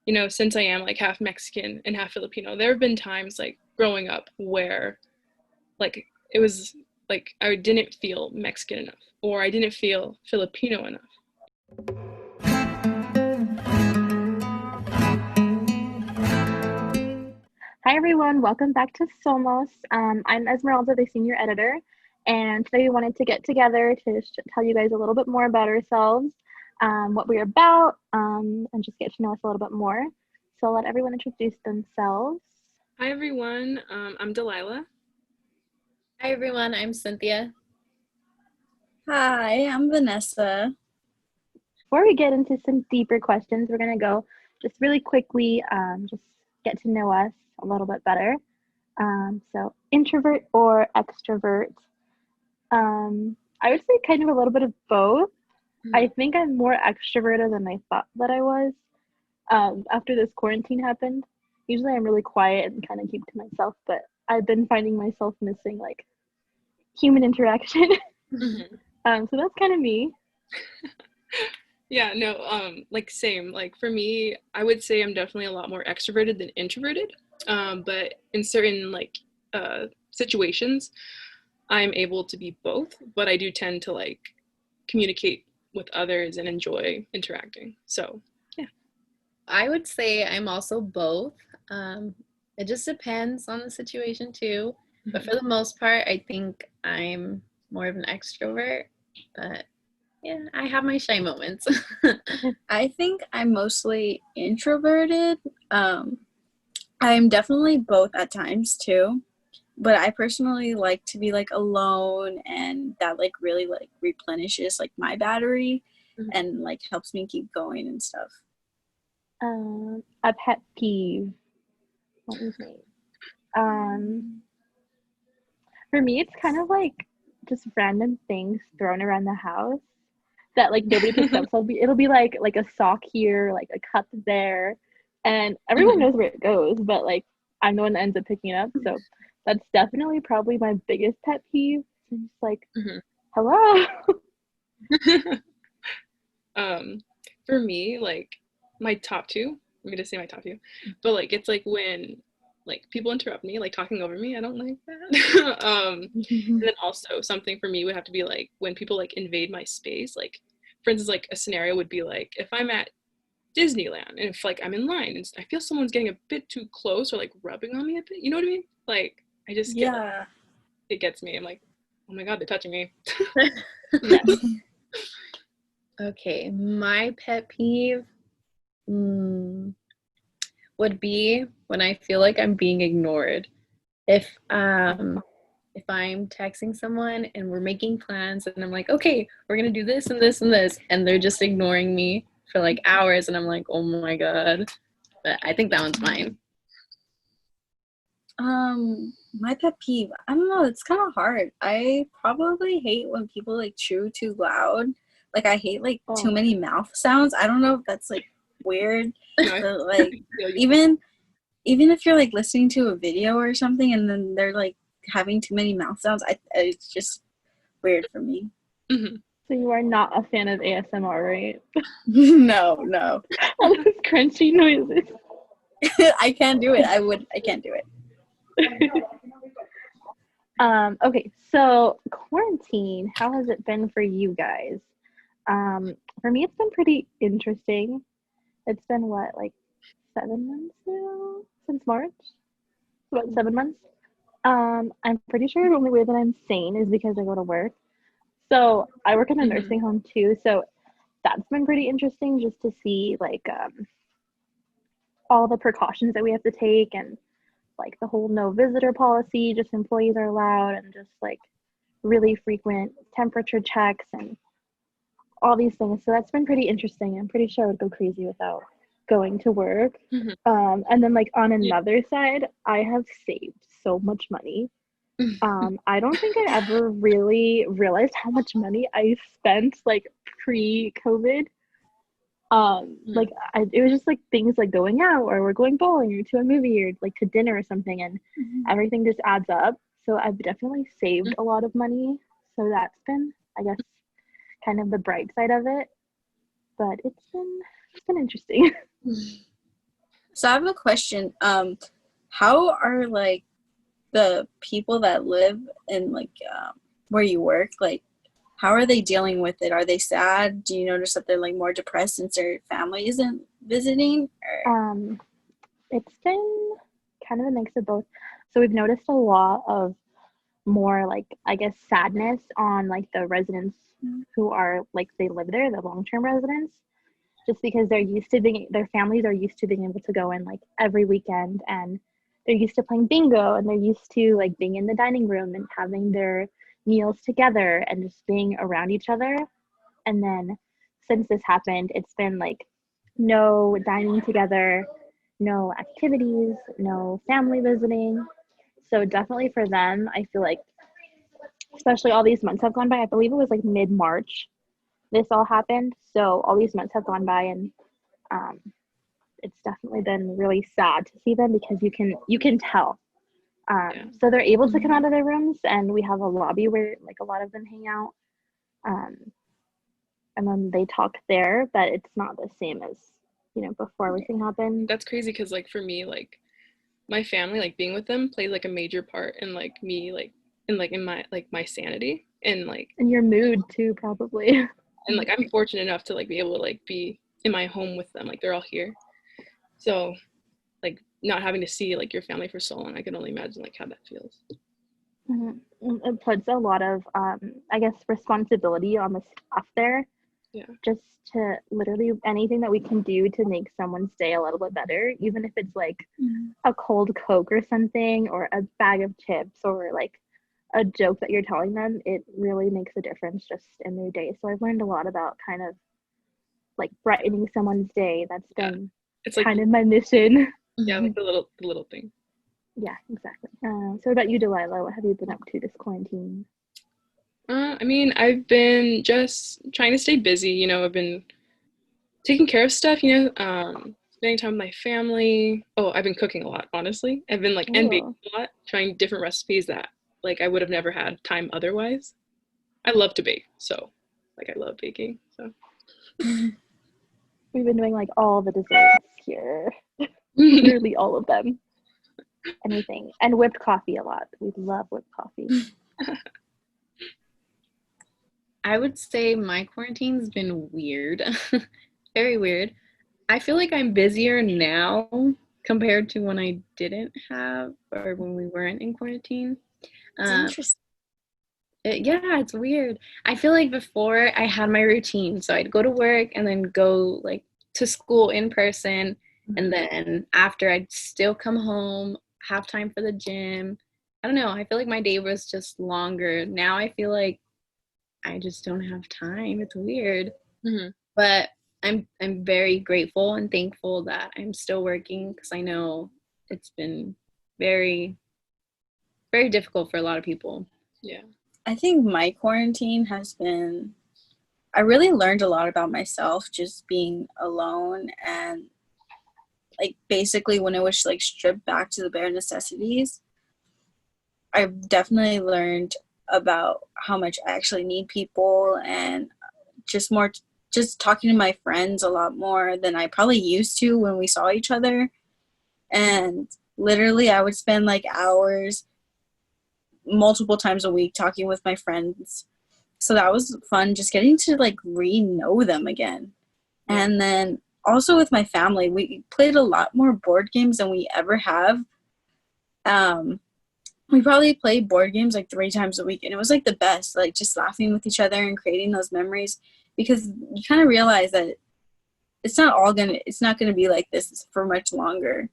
you know, since I am like half Mexican and half Filipino, there have been times like growing up where like it was like I didn't feel Mexican enough or I didn't feel Filipino enough. Hi everyone, welcome back to SOMOS. I'm Esmeralda, the senior editor, and today we wanted to get together to tell you guys a little bit more about ourselves, what we're about, and just get to know us a little bit more. So I'll let everyone introduce themselves. Hi everyone, I'm Delilah. Hi everyone, I'm Cynthia. Hi, I'm Vanessa. Before we get into some deeper questions, we're going to go just really quickly, just get to know us a little bit better. So introvert or extrovert? I would say kind of a little bit of both. I think I'm more extroverted than I thought that I was. After this quarantine happened, usually I'm really quiet and kind of keep to myself, but I've been finding myself missing like human interaction. So that's kind of me. Yeah, no, like same. Like for me, I would say I'm definitely a lot more extroverted than introverted. But in certain like situations, I'm able to be both, but I do tend to like communicate with others and enjoy interacting. So, yeah. I would say I'm also both. It just depends on the situation too. But for the most part, I think I'm more of an extrovert. But yeah, I have my shy moments. I think I'm mostly introverted. I'm definitely both at times too. But I personally like to be like alone, and that like really like replenishes like my battery and like helps me keep going and stuff. A pet peeve. Let me think. For me, it's kind of like just random things thrown around the house that like nobody picks up. So it'll be like a sock here, like a cup there, and everyone knows where it goes, but like I'm the one that ends up picking it up. So that's definitely probably my biggest pet peeve. It's just like, hello. For me, like my top two, I'm gonna say my top two, but like it's like when like people interrupt me, like talking over me. I don't like that. And then also something for me would have to be like when people like invade my space. Like for instance, like a scenario would be like if I'm at Disneyland and if like I'm in line and I feel someone's getting a bit too close or like rubbing on me a bit. You know what I mean? Like I just get it gets me. I'm like, oh my god, they're touching me. Yes. Okay, my pet peeve would be when I feel like I'm being ignored. If I'm texting someone and we're making plans and I'm like, okay, we're gonna do this and this and this, and they're just ignoring me for like hours, and I'm like, oh my god. But I think that one's mine. My pet peeve, I don't know, it's kind of hard. I probably hate when people like chew too loud. Like I hate like too many mouth sounds. I don't know if that's like weird, but like even if you're like listening to a video or something and then they're like having too many mouth sounds, it's just weird for me. So you are not a fan of ASMR, right? No. All those crunchy noises. I can't do it. I can't do it. Okay, so quarantine, how has it been for you guys? For me, it's been pretty interesting. It's been what, like 7 months now? Since March? About 7 months. I'm pretty sure the only way that I'm sane is because I go to work. So I work in a nursing home too, so that's been pretty interesting just to see like all the precautions that we have to take and like the whole no visitor policy, just employees are allowed, and just like really frequent temperature checks and all these things. So that's been pretty interesting. I'm pretty sure I would go crazy without going to work. And then like on another side, I have saved so much money. I don't think I ever really realized how much money I spent like pre-COVID. Like it was just like things like going out or we're going bowling or to a movie or like to dinner or something, and everything just adds up. So I've definitely saved a lot of money. So that's been, I guess, kind of the bright side of it. But it's been interesting. So I have a question. How are like the people that live in like where you work, like how are they dealing with it? Are they sad? Do you notice that they're like more depressed since their family isn't visiting? Or... It's been kind of a mix of both. So we've noticed a lot of more like I guess sadness on like the residents who are like they live there, the long-term residents, just because they're used to being their families are used to being able to go in like every weekend, and they're used to playing bingo, and they're used to like being in the dining room and having their meals together and just being around each other. And then since this happened, it's been like no dining together, no activities, no family visiting. So definitely for them, I feel like, especially all these months have gone by. I believe it was like mid-March this all happened. So all these months have gone by, and um, it's definitely been really sad to see them because you can tell. So they're able to come out of their rooms, and we have a lobby where like a lot of them hang out. Um, and then they talk there, but it's not the same as before everything happened. That's crazy because like for me, like my family, like being with them played like a major part in like me in my sanity and like in your mood too, probably. And like I'm fortunate enough to like be able to like be in my home with them, like they're all here, so like not having to see like your family for so long, I can only imagine like how that feels. It puts a lot of I guess responsibility on the staff there. Yeah. Just to literally anything that we can do to make someone's day a little bit better, even if it's like a cold Coke or something, or a bag of chips, or like a joke that you're telling them, it really makes a difference just in their day. So I've learned a lot about kind of like brightening someone's day. That's been it's like kind of my mission. Yeah, like the little thing. Yeah, exactly. So what about you, Delilah? What have you been up to this quarantine? I mean, I've been just trying to stay busy. I've been taking care of stuff, spending time with my family. Oh, I've been cooking a lot, honestly. I've been like and baking a lot, trying different recipes that like I would have never had time otherwise. I love to bake, so like I love baking. So we've been doing like all the desserts here. Literally all of them. Anything. And whipped coffee a lot. We love whipped coffee. I would say my quarantine's been weird. Very weird. I feel like I'm busier now compared to when I didn't have or when we weren't in quarantine. It's interesting. It's weird. I feel like before I had my routine, so I'd go to work and then go like to school in person, and then after I'd still come home, have time for the gym. I don't know. I feel like my day was just longer. Now I feel like I just don't have time. It's weird. But I'm very grateful and thankful that I'm still working, because I know it's been very, very difficult for a lot of people. Yeah. I think my quarantine has been, I really learned a lot about myself just being alone, and like basically when it was like stripped back to the bare necessities, I've definitely learned about how much I actually need people, and just talking to my friends a lot more than I probably used to when we saw each other. And literally I would spend like hours multiple times a week talking with my friends. So that was fun, just getting to like re-know them again. And then also with my family, we played a lot more board games than we ever have. We probably played board games like 3 times a week, and it was like the best, like just laughing with each other and creating those memories, because you kind of realize that it's not gonna be like this for much longer.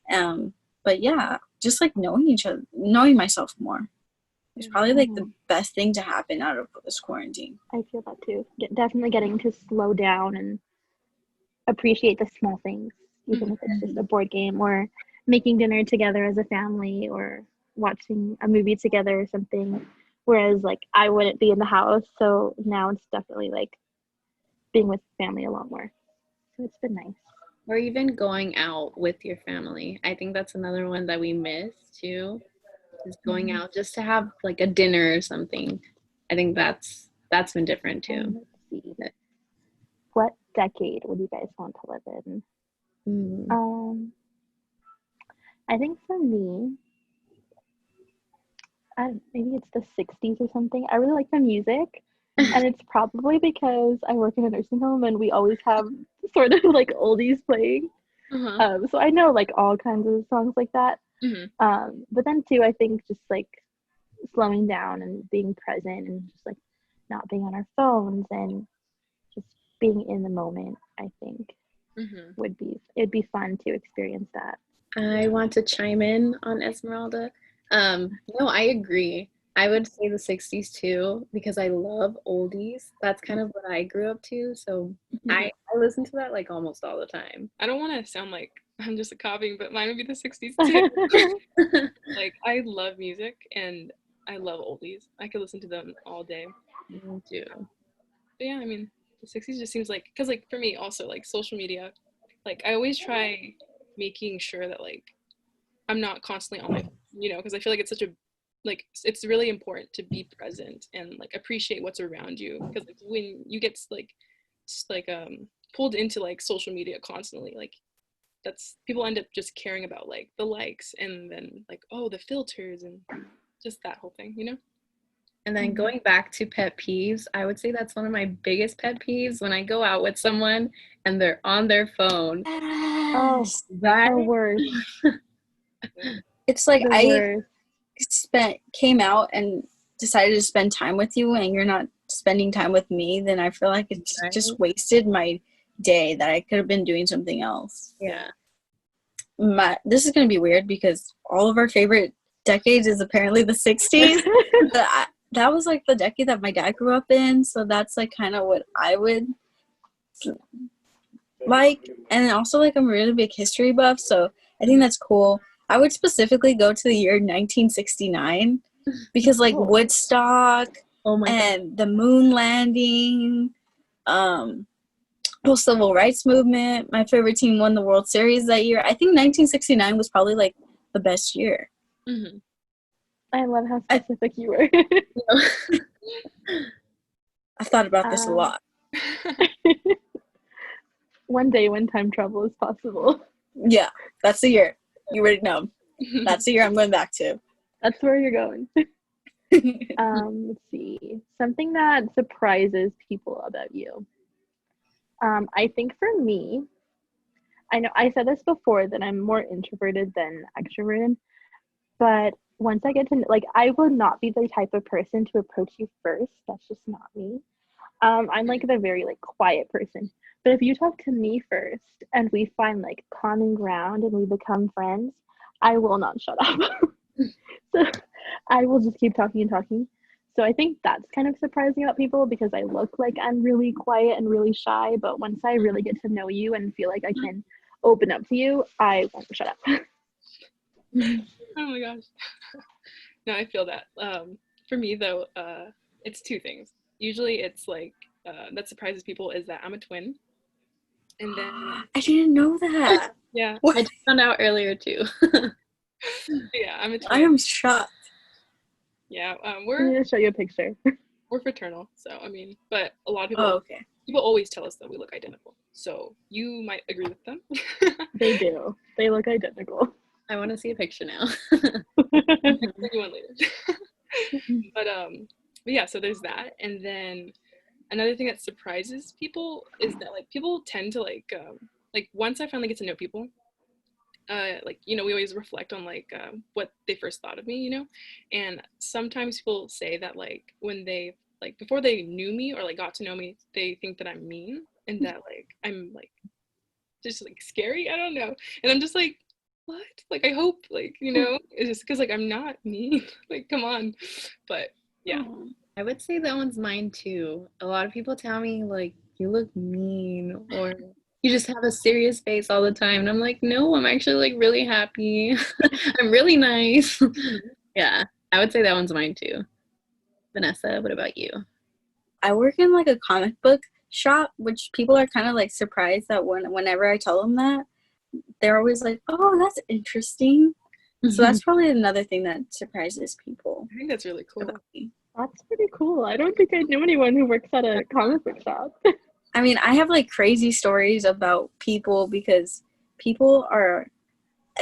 But yeah, just like knowing each other, knowing myself more. It's probably like the best thing to happen out of this quarantine. I feel that too. Definitely getting to slow down and appreciate the small things, even if it's just a board game or making dinner together as a family or watching a movie together or something. Whereas like I wouldn't be in the house, so now it's definitely like being with family a lot more. So it's been nice. Or even going out with your family. I think that's another one that we miss too. Is going out just to have like a dinner or something. I think that's been different too. Let's see. What decade would you guys want to live in? I think for me, maybe it's the 60s or something. I really like the music. And it's probably because I work in a nursing home and we always have sort of like oldies playing. So I know like all kinds of songs like that. But then too, I think just like slowing down and being present and just like not being on our phones and just being in the moment, I think it'd be fun to experience that. I want to chime in on Esmeralda. No, I agree. I would say the 60s too, because I love oldies. That's kind of what I grew up to. So I listen to that like almost all the time. I don't want to sound like I'm just copying, but mine would be the 60s too. Like, I love music and I love oldies. I could listen to them all day. Me too. But yeah, I mean, the 60s just seems like, because like for me also, like social media, like I always try making sure that like I'm not constantly on my phone, you know, because I feel like it's such a, like it's really important to be present and like appreciate what's around you, because like when you get like pulled into like social media constantly, like that's, people end up just caring about like the likes and then like, oh, the filters and just that whole thing, you know. And then going back to pet peeves, I would say that's one of my biggest pet peeves when I go out with someone and they're on their phone. Oh, That the worst. It's like The worst. came out and decided to spend time with you and you're not spending time with me, then I feel like it's just wasted my day that I could have been doing something else. Yeah. This is going to be weird because all of our favorite decades is apparently the 60s. But that was like the decade that my dad grew up in, so that's like kind of what I would like. And also like I'm a really big history buff, so I think that's cool. I would specifically go to the year 1969 because like Woodstock and the moon landing, whole civil rights movement. My favorite team won the World Series that year. I think 1969 was probably like the best year. I love how specific you were. I've thought about this a lot. One day when time travel is possible. Yeah, that's the year. You already know. That's the year I'm going back to. That's where you're going. Let's see. Something that surprises people about you. I think for me, I know I said this before that I'm more introverted than extroverted, but once I get to, like, I will not be the type of person to approach you first. That's just not me. I'm like the very like quiet person. But if you talk to me first and we find like common ground and we become friends, I will not shut up. So I will just keep talking and talking. So I think that's kind of surprising about people because I look like I'm really quiet and really shy, but once I really get to know you and feel like I can open up to you, I won't shut up. Oh my gosh. No, I feel that. For me though, it's two things. Usually it's like that surprises people is that I'm a twin. And then I didn't know that. Yeah. I just found out earlier too. Yeah, I'm a twin. I am shocked. Yeah, I'm gonna show you a picture. We're fraternal, so I mean, but a lot of people okay. People always tell us that we look identical. So you might agree with them. They do. They look identical. I want to see a picture now. I'll send you one later. But yeah, so there's that. And then another thing that surprises people is that like people tend to like once I finally get to know people, like, you know, we always reflect on like what they first thought of me, you know, and sometimes people say that like when they like before they knew me or like got to know me, they think that I'm mean and that like I'm like just like scary, I don't know, and I'm just like, what? Like I hope, like, you know, it's just because like I'm not mean. Like come on. But yeah, I would say that one's mine too. A lot of people tell me like you look mean or you just have a serious face all the time. And I'm like, no, I'm actually like really happy. I'm really nice. Yeah, I would say that one's mine too. Vanessa, what about you? I work in like a comic book shop, which people are kind of like surprised that whenever I tell them that, they're always like, oh, that's interesting. So that's probably another thing that surprises people. I think that's really cool. That's pretty cool. I don't think I knew anyone who works at a comic book shop. I mean, I have like crazy stories about people because people are,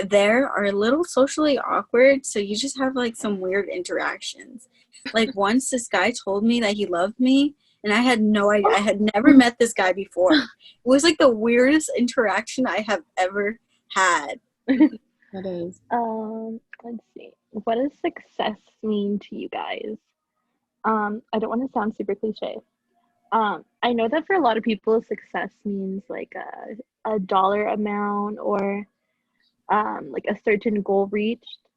there are a little socially awkward, so you just have like some weird interactions. Like once this guy told me that he loved me, and I had no idea. I had never met this guy before. It was like the weirdest interaction I have ever had. That is. Let's see. What does success mean to you guys? I don't want to sound super cliche. I know that for a lot of people, success means like a dollar amount or like a certain goal reached.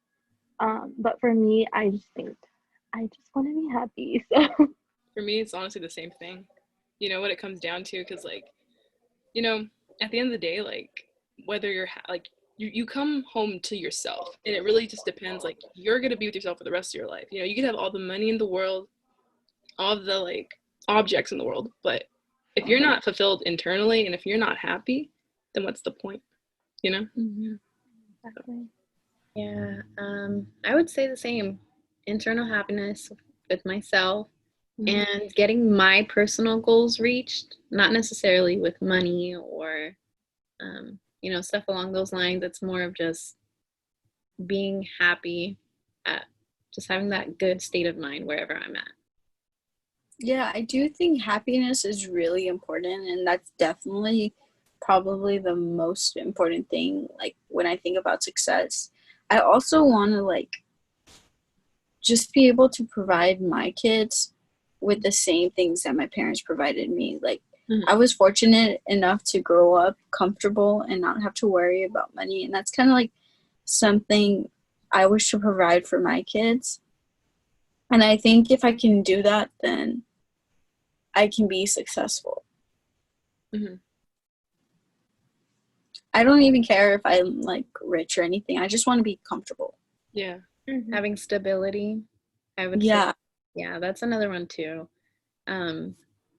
But for me, I just think I just want to be happy. So For me, it's honestly the same thing. You know what it comes down to, because like, you know, at the end of the day, like whether you're like you come home to yourself, and it really just depends. Like you're gonna be with yourself for the rest of your life. You know, you could have all the money in the world, all of the like objects in the world, but if you're not fulfilled internally and if you're not happy, then what's the point? You know? exactly. Yeah, I would say the same. Internal happiness with myself and getting my personal goals reached, not necessarily with money or, stuff along those lines. It's more of just being happy at just having that good state of mind wherever I'm at. Yeah, I do think happiness is really important, and that's definitely probably the most important thing, like when I think about success. I also want to like just be able to provide my kids with the same things that my parents provided me. Like I was fortunate enough to grow up comfortable and not have to worry about money, and that's kind of like something I wish to provide for my kids. And I think if I can do that, then I can be successful. Mm-hmm. I don't even care if I'm like rich or anything. I just want to be comfortable. Yeah. Having stability, I would say. Yeah, that's another one too.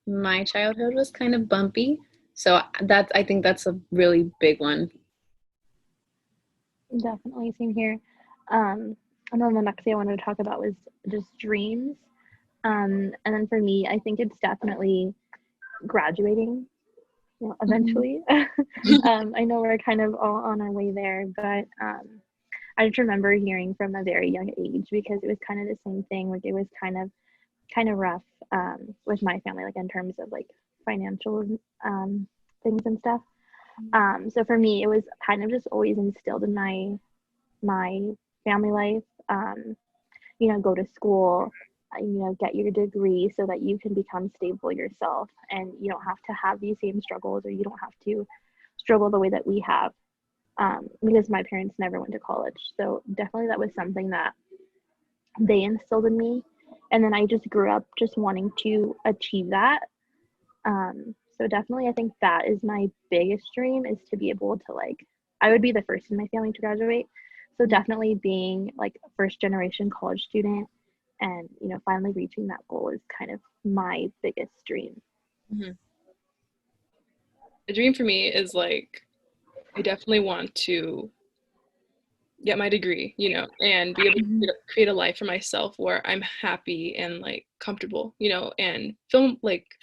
My childhood was kind of bumpy, so I think that's a really big one. Definitely, same here. And then the next thing I wanted to talk about was just dreams. And then for me, I think it's definitely graduating, eventually. I know we're kind of all on our way there, but I just remember hearing from a very young age because it was kind of the same thing. Like it was kind of rough with my family, like in terms of like financial things and stuff. So for me, it was kind of just always instilled in my family life. Go to school, get your degree so that you can become stable yourself, and you don't have to have these same struggles, or you don't have to struggle the way that we have. Because my parents never went to college, so definitely that was something that they instilled in me, and then I just grew up just wanting to achieve that. So definitely I think that is my biggest dream, is to be able to I would be the first in my family to graduate, so definitely being like a first generation college student and finally reaching that goal is kind of my biggest dream. The dream for me is like I definitely want to get my degree, and be able to create a life for myself where I'm happy and like comfortable, and fill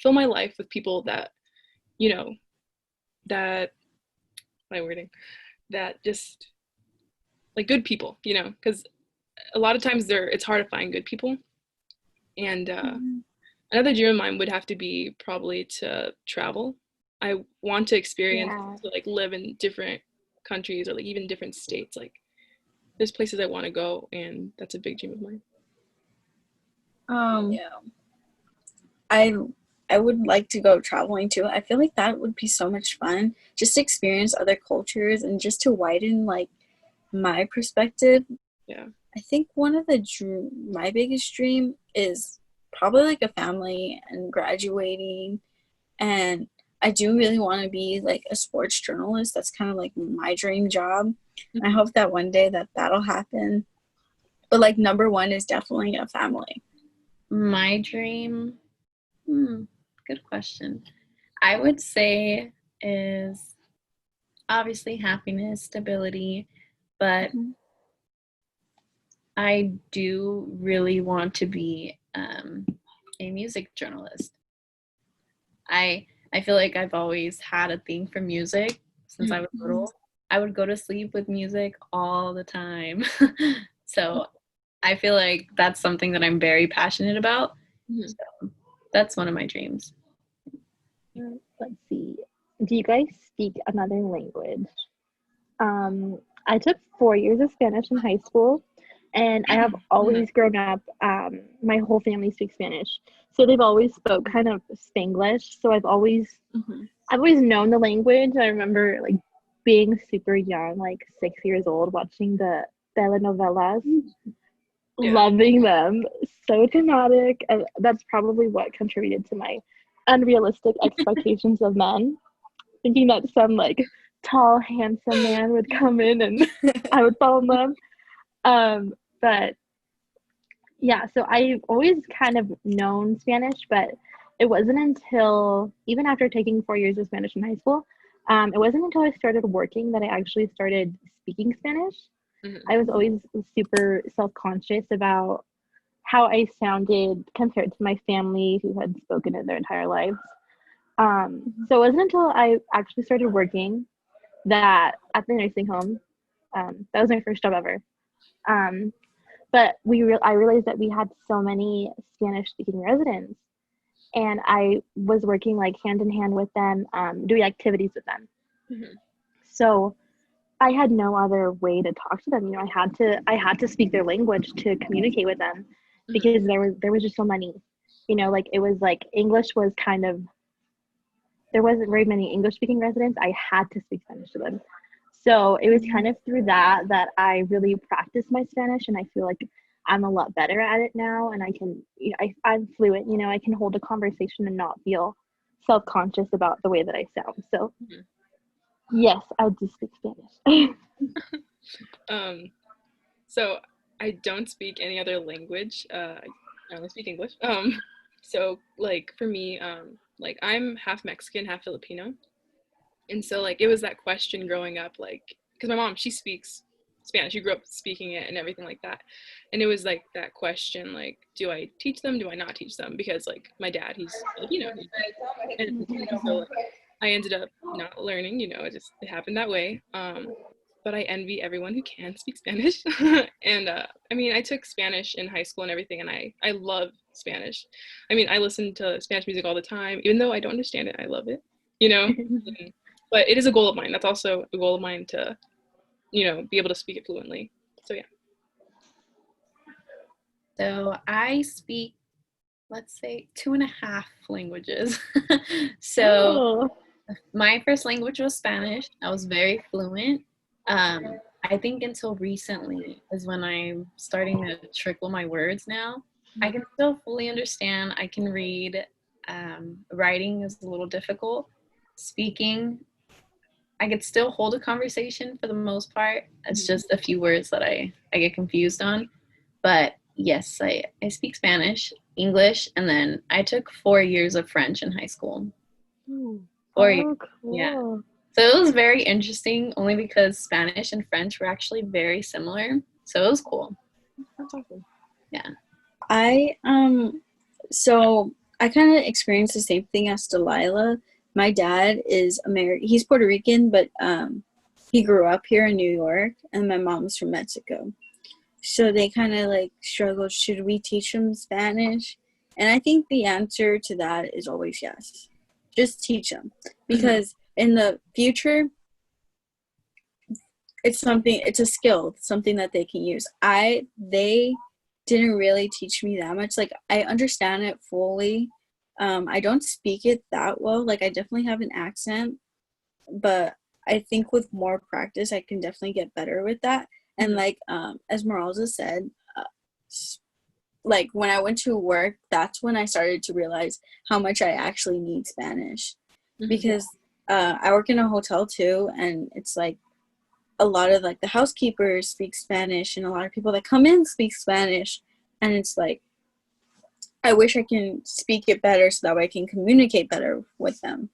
my life with people that, that my wording, that just like good people, because a lot of times it's hard to find good people. And another dream of mine would have to be probably to travel. I want to experience to like live in different countries or like even different states. Like there's places I want to go, and that's a big dream of mine. I would like to go traveling too. I feel like that would be so much fun, just to experience other cultures and just to widen like my perspective. Yeah. I think one of my biggest dream is probably like a family and graduating, and I do really want to be like a sports journalist. That's kind of like my dream job. I hope that one day that'll happen. But like number one is definitely a family. My dream, good question. I would say is obviously happiness, stability, but I do really want to be a music journalist. I feel like I've always had a thing for music since I was little. I would go to sleep with music all the time. So I feel like that's something that I'm very passionate about. Mhm. So that's one of my dreams. Let's see. Do you guys speak another language? I took 4 years of Spanish in high school, and I have always grown up. My whole family speaks Spanish, so they've always spoke kind of Spanglish. So I've always known the language. I remember like being super young, like 6 years old, watching the telenovelas, Yeah. loving them. So dramatic, and that's probably what contributed to my unrealistic expectations of men. Thinking that some like tall, handsome man would come in and I would fall in love. But yeah, so I've always kind of known Spanish, but it wasn't until even after taking 4 years of Spanish in high school, it wasn't until I started working that I actually started speaking Spanish. Mhm. I was always super self-conscious about how I sounded compared to my family who had spoken it their entire lives. So it wasn't until I actually started working that at the nursing home, that was my first job ever. Um, but I realized that we had so many Spanish speaking residents, and I was working like hand in hand with them, doing activities with them. Mhm. So I had no other way to talk to them. You know, I had to speak their language to communicate with them because there was just so many. You know, like it was like English was kind of there wasn't very many English speaking residents. I had to speak Spanish to them. So it was kind of through that I really practiced my Spanish, and I feel like I'm a lot better at it now, and I can, you know, I'm fluent, you know, I can hold a conversation and not feel self-conscious about the way that I sound. So yes, I do speak Spanish. So I don't speak any other language. I only speak English. So like for me, like I'm half Mexican, half Filipino, and so like it was that question growing up, like because my mom she speaks Spanish, she grew up speaking it and everything like that, and it was like that question, like do I teach them, do I not teach them? Because like my dad, he's Filipino, and so like, I ended up not learning. You know, it happened that way. But I envy everyone who can speak Spanish. And I mean, I took Spanish in high school and everything, and I love Spanish. I mean, I listen to Spanish music all the time, even though I don't understand it. I love it, you know. But it is a goal of mine. That's also a goal of mine to, you know, be able to speak it fluently. So yeah. So I speak, let's say, 2.5 languages. So Oh. my first language was Spanish. I was very fluent. I think until recently is when I'm starting to trickle my words now. I can still fully understand. I can read. Writing is a little difficult. Speaking, I could still hold a conversation for the most part. It's just a few words that I get confused on. But yes, I speak Spanish, English, and then I took 4 years of French in high school. 4 years. Cool. Yeah. So it was very interesting only because Spanish and French were actually very similar. So it was cool. That's awesome. Yeah. So I kind of experienced the same thing as Delilah. My dad is American. He's Puerto Rican, but he grew up here in New York, and my mom's from Mexico. So they kind of like struggled. Should we teach them Spanish? And I think the answer to that is always yes. Just teach them, because in the future, it's a skill, something that they can use. They didn't really teach me that much. Like, I understand it fully. I don't speak it that well. Like, I definitely have an accent, but I think with more practice, I can definitely get better with that. And like, as Moralza said, like when I went to work, that's when I started to realize how much I actually need Spanish, because I work in a hotel too, and it's like a lot of like the housekeepers speak Spanish, and a lot of people that come in speak Spanish, and it's like I wish I can speak it better so that way I can communicate better with them.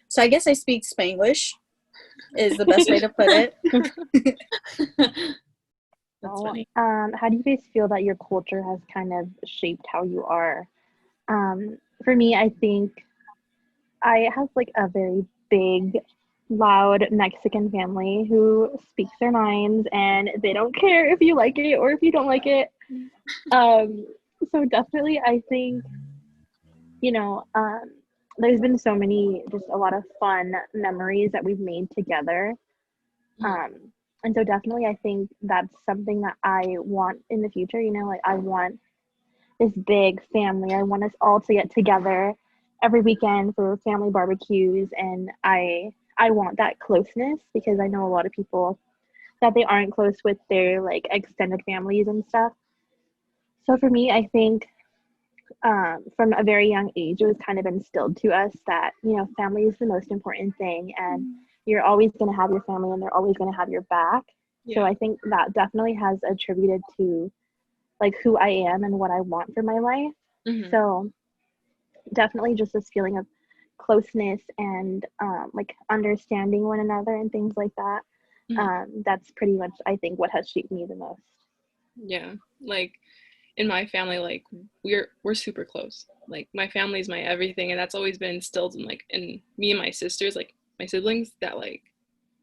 So I guess I speak Spanglish is the best way to put it. That's funny. How do you guys feel that your culture has kind of shaped how you are? For me, I think I have like a very big loud Mexican family who speaks their minds and they don't care if you like it or if you don't like it. Um, so definitely, I think, you know, there's been so many, just a lot of fun memories that we've made together. Um, and so definitely, I think that's something that I want in the future. You know, like I want this big family. I want us all to get together every weekend for family barbecues, and I want that closeness because I know a lot of people that they aren't close with their like extended families and stuff. So for me, I think from a very young age, it was kind of instilled to us that, you know, family is the most important thing, and you're always going to have your family and they're always going to have your back. Yeah. So I think that definitely has attributed to like who I am and what I want for my life. So definitely just this feeling of closeness and like understanding one another and things like that. That's pretty much, I think, what has shaped me the most. Yeah, like in my family, like we're super close. Like my family's my everything, and that's always been instilled in like in me and my sisters, like my siblings, that like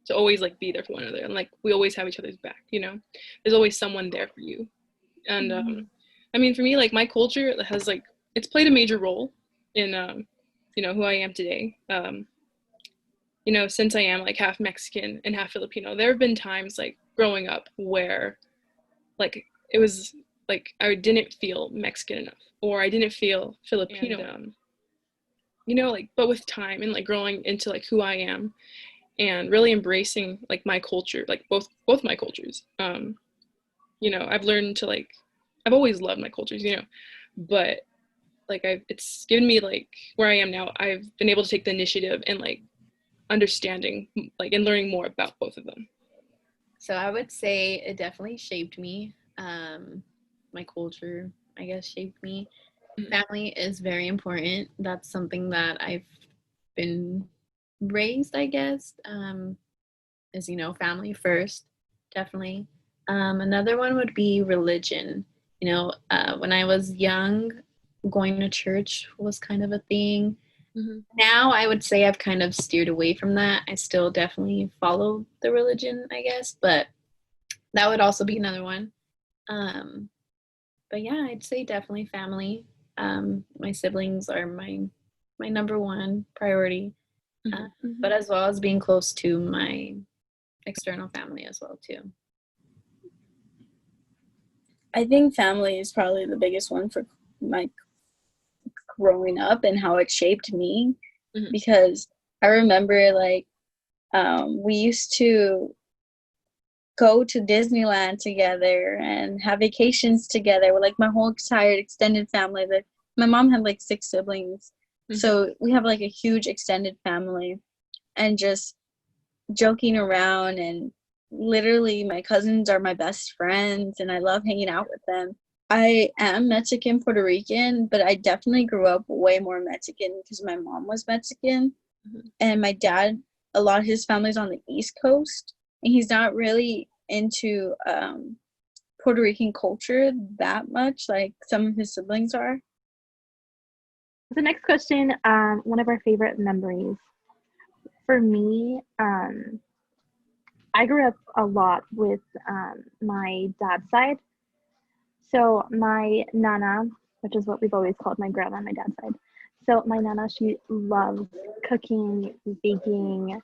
to always like be there for one another, and like we always have each other's back. You know, there's always someone there for you. And I mean, for me, like my culture has like it's played a major role in you know, who I am today. You know, since I am like half Mexican and half Filipino, there have been times like growing up where like it was like I didn't feel Mexican enough or I didn't feel Filipino. And, you know, like but with time and like growing into like who I am and really embracing like my culture, like both my cultures. You know, I've learned to like I've always loved my cultures, you know, but like it's given me like where I am now. I've been able to take the initiative and like understanding like and learning more about both of them. So I would say it definitely shaped me. My culture, I guess, shaped me. Family is very important. That's something that I've been raised, I guess, is, you know, family first, definitely. Another one would be religion. You know, when I was young, going to church was kind of a thing. Now I would say I've kind of steered away from that. I still definitely follow the religion, I guess, but that would also be another one. But yeah, I'd say definitely family. My siblings are my number one priority, but as well as being close to my external family as well too. I think family is probably the biggest one for my growing up and how it shaped me, because I remember like we used to go to Disneyland together and have vacations together with like my whole entire extended family. That my mom had like 6 siblings, so we have like a huge extended family, and just joking around, and literally my cousins are my best friends and I love hanging out with them. I am Mexican Puerto Rican, but I definitely grew up way more Mexican because my mom was Mexican, and my dad, a lot of his family's on the East Coast, and he's not really into Puerto Rican culture that much like some of his siblings are. The next question, one of our favorite memories. For me, I grew up a lot with my dad's side. So my nana, which is what we've always called my grandma on my dad's side. So my nana, she loves cooking, baking.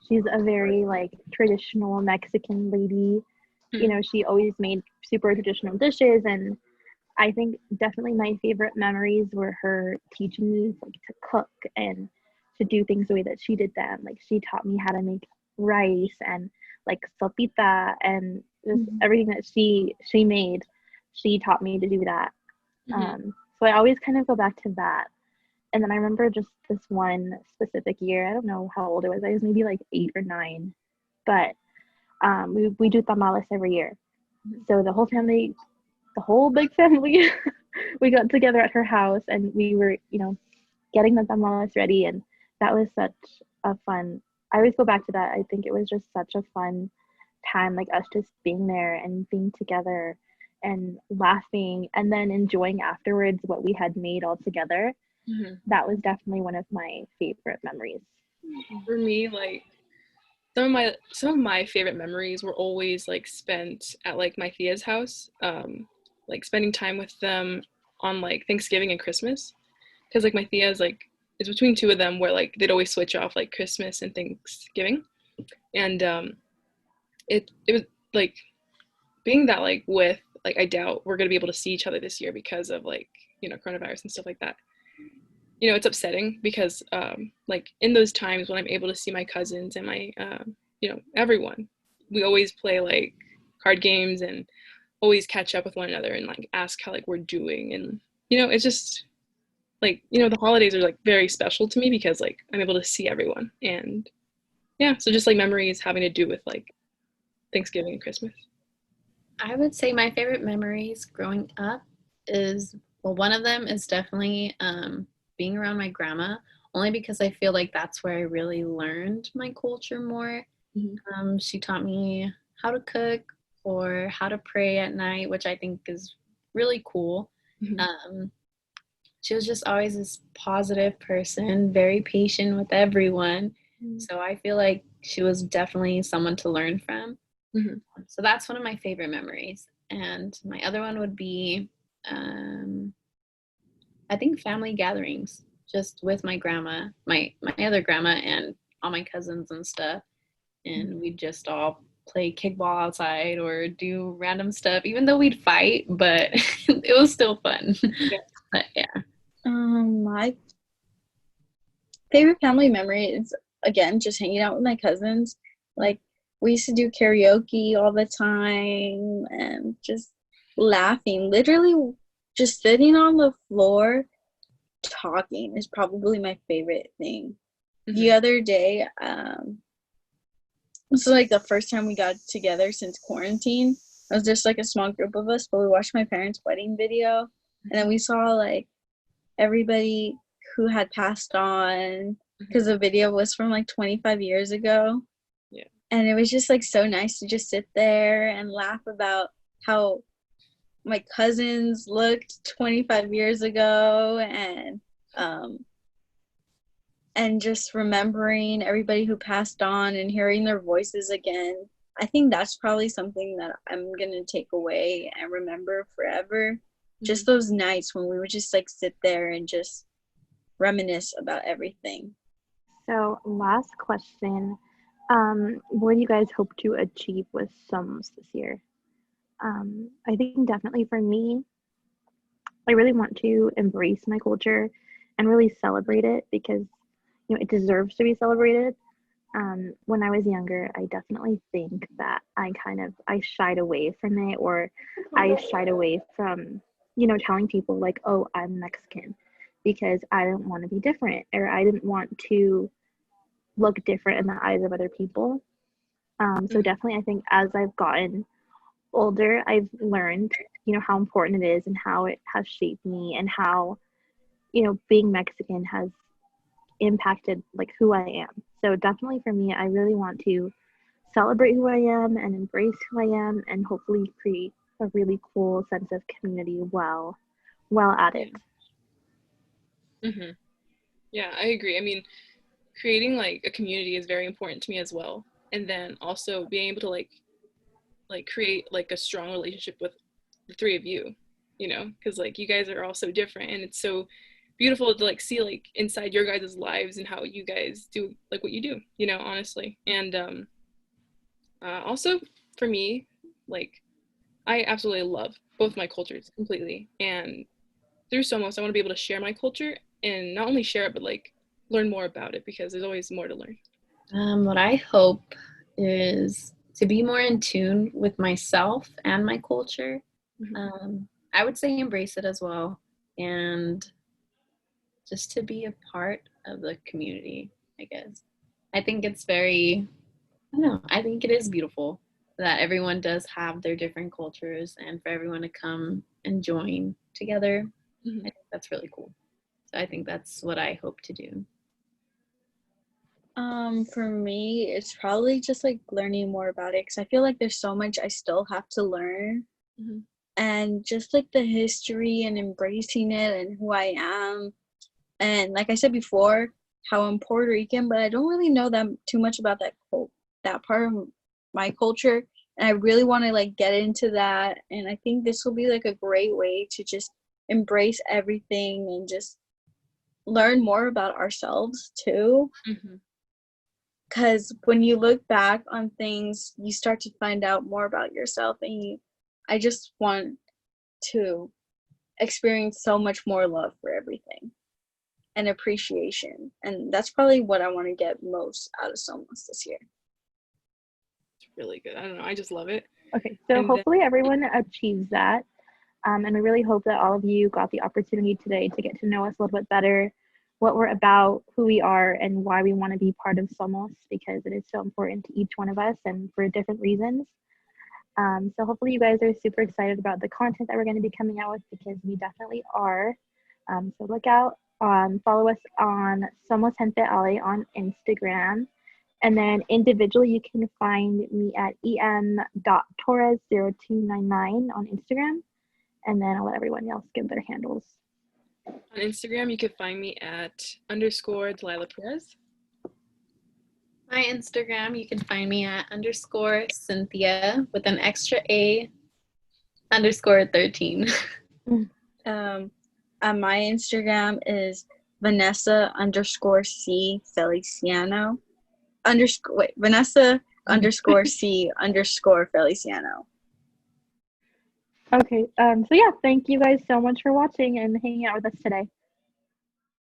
She's a very like traditional Mexican lady. You know, she always made super traditional dishes, and I think definitely my favorite memories were her teaching me like to cook and to do things the way that she did them. Like she taught me how to make rice and like sopita and just everything that she made. She taught me to do that. So I always kind of go back to that. And then I remember just this one specific year. I don't know how old I was. I was maybe like 8 or 9, but we do tamales every year. So the whole family, the whole big family, we got together at her house and we were, you know, getting the tamales ready. And that was such a fun, I always go back to that. I think it was just such a fun time, like us just being there and being together and laughing and then enjoying afterwards what we had made all together. That was definitely one of my favorite memories. For me, like some of my favorite memories were always like spent at like my Thea's house, like spending time with them on like Thanksgiving and Christmas, because like my Thea's like it's between two of them where like they'd always switch off like Christmas and Thanksgiving, and it was like being that like with like I doubt we're gonna be able to see each other this year because of like coronavirus and stuff like that. It's upsetting because like in those times when I'm able to see my cousins and my everyone, we always play like card games and always catch up with one another and like ask how like we're doing, and it's just like the holidays are like very special to me because like I'm able to see everyone, and yeah, so just like memories having to do with like Thanksgiving and Christmas. I would say my favorite memories growing up is, well, one of them is definitely being around my grandma, only because I feel like that's where I really learned my culture more. She taught me how to cook or how to pray at night, which I think is really cool. She was just always this positive person, very patient with everyone. So I feel like she was definitely someone to learn from. So that's one of my favorite memories. And my other one would be, I think, family gatherings, just with my grandma, my other grandma, and all my cousins and stuff. And we'd just all play kickball outside or do random stuff, even though we'd fight, but it was still fun. But yeah. My favorite family memory is, again, just hanging out with my cousins. Like, we used to do karaoke all the time and just laughing. Literally, just sitting on the floor talking is probably my favorite thing. The other day, this was like the first time we got together since quarantine. It was just like a small group of us, but we watched my parents' wedding video, and then we saw like everybody who had passed on, because the video was from like 25 years ago. And it was just like so nice to just sit there and laugh about how my cousins looked 25 years ago, and just remembering everybody who passed on and hearing their voices again. I think that's probably something that I'm gonna take away and remember forever. Just those nights when we would just like sit there and just reminisce about everything. So last question. What do you guys hope to achieve with SOMOS this year? I think definitely for me, I really want to embrace my culture and really celebrate it because, it deserves to be celebrated. When I was younger, I definitely think that I shied away from it, or I shied away from, telling people like, oh, I'm Mexican, because I didn't want to be different, or I didn't want to look different in the eyes of other people. So definitely I think as I've gotten older, I've learned, how important it is and how it has shaped me, and how, being Mexican has impacted like who I am. So definitely for me, I really want to celebrate who I am and embrace who I am, and hopefully create a really cool sense of community while at it. Yeah, I agree. I mean, creating like a community is very important to me as well, and then also being able to like create like a strong relationship with the three of you, because like you guys are all so different, and it's so beautiful to like see like inside your guys' lives and how you guys do like what you do, honestly. And also for me, like I absolutely love both my cultures completely, and through SOMOS I want to be able to share my culture, and not only share it but like learn more about it, because there's always more to learn. What I hope is to be more in tune with myself and my culture. I would say embrace it as well, and just to be a part of the community, I guess. I think it's very, I don't know, I think it is beautiful that everyone does have their different cultures, and for everyone to come and join together. I think that's really cool. So I think that's what I hope to do. For me, it's probably just like learning more about it, because I feel like there's so much I still have to learn, and just like the history and embracing it and who I am. And like I said before, how I'm Puerto Rican, but I don't really know that too much about that part of my culture. And I really want to like get into that. And I think this will be like a great way to just embrace everything and just learn more about ourselves too. Because when you look back on things, you start to find out more about yourself. And I just want to experience so much more love for everything and appreciation. And that's probably what I want to get most out of SOMOS this year. It's really good. I don't know. I just love it. Okay, so hopefully everyone achieves that. And we really hope that all of you got the opportunity today to get to know us a little bit better, what we're about, who we are, and why we want to be part of SOMOS, because it is so important to each one of us and for different reasons. So hopefully you guys are super excited about the content that we're going to be coming out with, because we definitely are. So look out, follow us on Somos Gente Ale on Instagram. And then individually, you can find me at em.torres0299 on Instagram. And then I'll let everyone else give their handles. On Instagram, you can find me at _Delilah Perez. My Instagram, you can find me at _Cynthia with an extra A _13. My Instagram is Vanessa _C Feliciano Vanessa _C _Feliciano. Okay, so yeah, thank you guys so much for watching and hanging out with us today.